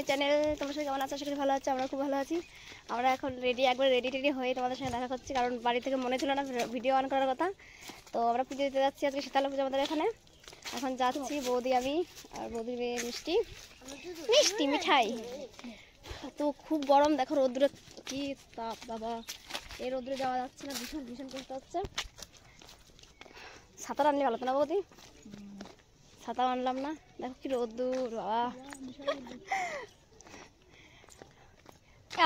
Channel তোমার সাথে কেমন আছো? আশা করি ভালো আছো। আমরা খুব ভালো আছি। আমরা এখন একবার রেডি হয়ে তোমাদের সাথে দেখা করছি, কারণ বাড়ি থেকে মনে ছিল না ভিডিও অন করার কথা। তো আমরা পুজো দিতে যাচ্ছি, আজকে শীতলা পুজো আমাদের এখানে। এখন যাচ্ছি বৌদি, আমি আর বৌদির মেয়ে মিষ্টি মিঠাই। তো খুব গরম, দেখো রোদ্দুরে কি তাপ বাবা, এই রোদ্দুরে যাওয়া যাচ্ছে না, ভীষণ ভীষণ কষ্ট হচ্ছে। ছাতা আনলে ভালো তো না বৌদি? ছাতা আনলাম না, দেখো কি রোদ্দুর বাবা।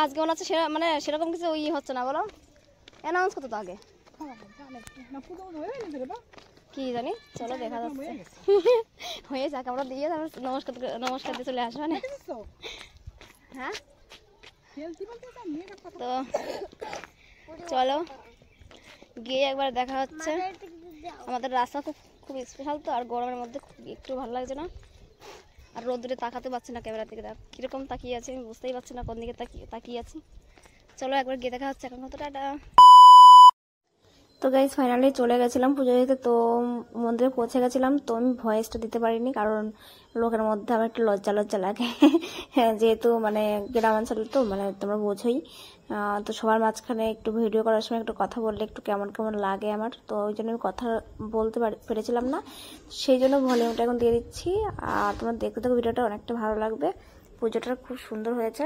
আজকে মনে হচ্ছে মানে সেরকম কিছু হচ্ছে না, বলো অ্যানাউন্স করতো তো আগে, কি জানি। চলো দেখা যাচ্ছে হয়ে যাক, আমরা দিয়ে নমস্কার দিয়ে চলে আসবো না। হ্যাঁ তো চলো গিয়ে একবার দেখা হচ্ছে। আমাদের রাস্তা খুব স্পেশাল তো, আর গরমের মধ্যে একটু ভালো লাগছে না, আর রোদ্দুরে তাকাতে পারছি না ক্যামেরা থেকে। দেখ কীরকম তাকিয়ে আছি, আমি বুঝতেই পারছি না কোন দিকে তাকিয়ে আছি। চলো একবার গিয়ে দেখা হচ্ছে এখন। কত টাটা। তো গাইস ফাইনালি চলে গেছিলাম পুজো দিতে, তো মন্দিরে পৌঁছে গেছিলাম। তো আমি ভয়েসটা দিতে পারিনি, কারণ লোকের মধ্যে আমার একটু লজ্জা লজ্জা লাগে যেহেতু মানে গ্রামাঞ্চল তো, মানে তোমরা বোঝোই। তো সবার মাঝখানে একটু ভিডিও করার সময় একটু কথা বললে একটু কেমন কেমন লাগে আমার, তো ওই জন্য আমি কথা বলতে পেরেছিলাম না, সেই জন্য ভলিউমটা এখন দিয়ে দিচ্ছি। আর তোমরা দেখতে থাকো, ভিডিওটা অনেকটা ভালো লাগবে। পুজোটা খুব সুন্দর হয়েছে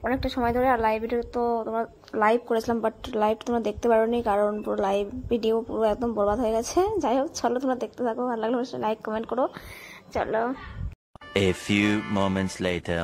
অনেকটা সময় ধরে। আর লাইভ ভিডিও তো তোমরা লাইভ করেছিলাম, বাট লাইভ তোমরা দেখতে পারোনি, কারণ পুরো লাইভ ভিডিও পুরো একদম বরবাদ হয়ে গেছে। যাই হোক চলো তোমরা দেখতে থাকো, ভালো লাগলে অবশ্যই লাইক কমেন্ট করো। চলো। A few moments later.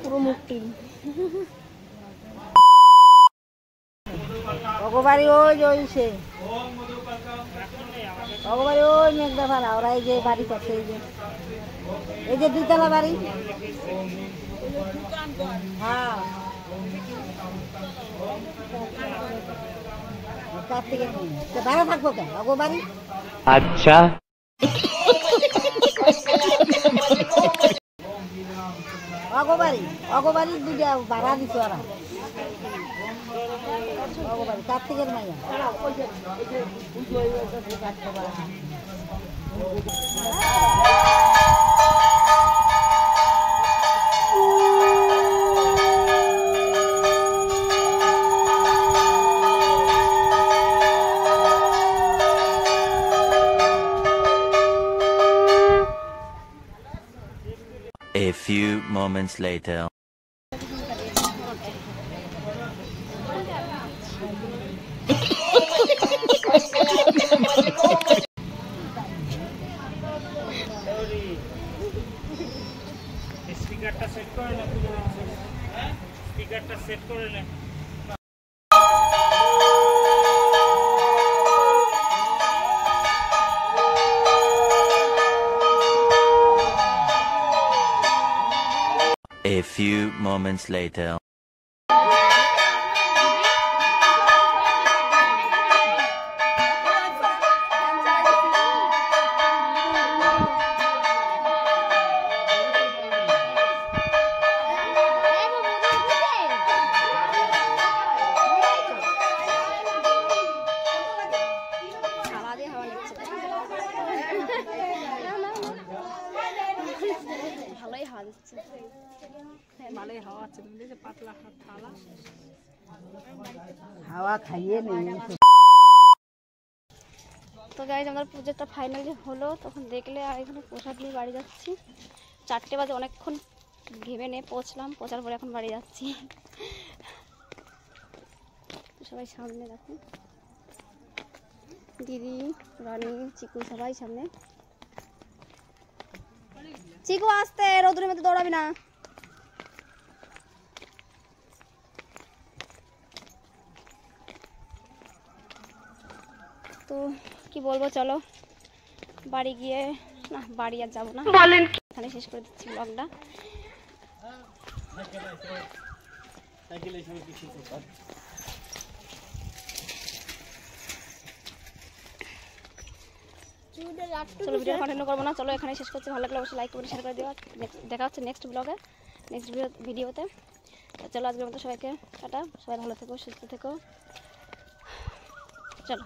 পুরো মুক্তি অগবাড়ি ওই যে সে অগবাড়ি ওই মেঘদা ভাড়া, ওরা এই যে বাড়ি করছে, এই যে দুইতলা বাড়ি। হ্যাঁ কার্তিকের ভাড়া থাকবো কেন অগবাড়ি? আচ্ছা অগবাড়ির দুইটা ভাড়া দিচ্ছে ওরা। অগবাড়ি কার্তিকের মাইয়া। few moments later. স্পিকারটা সেট করে না, স্পিকারটা সেট করে না। A few moments later. ভালোই হাওয়া দিচ্ছে। ভালোই হাওয়া আছে, তুমি দেখছো পাতলা থালা। হাওয়া খাইয়ে নেই। তো গাইজ আমার পুজোটা ফাইনালি হলো, তখন দেখলে আর এখানে প্রসাদ নিয়ে বাড়ি যাচ্ছি। 4টে বাজে, অনেকক্ষণ ঘেমে নিয়ে পৌঁছলাম, পৌঁছার পরে এখন বাড়ি যাচ্ছি। সবাই সামনে দেখুন, দিদি, রানী, চিকু সবাই সামনে। চিকু আসতে, রোদ্রের মধ্যে দৌড়াবি না। তো কি বলবো, চলো বাড়ি গিয়ে, না বাড়ি আর যাবো না, এখানে শেষ করে দিচ্ছি ব্লগটা। চলো ভিডিও কন্টিনিউ করবো না, চলো এখানে শেষ করছি। ভালো লাগলে অবশ্যই লাইক করে শেয়ার করে দেওয়া। দেখা হচ্ছে নেক্সট ব্লগে, নেক্সট ভিডিওতে। তো চলো আজকের মতো সবাইকে টাটা, সবাই ভালো থেকো, সুস্থ থেকো, চলো।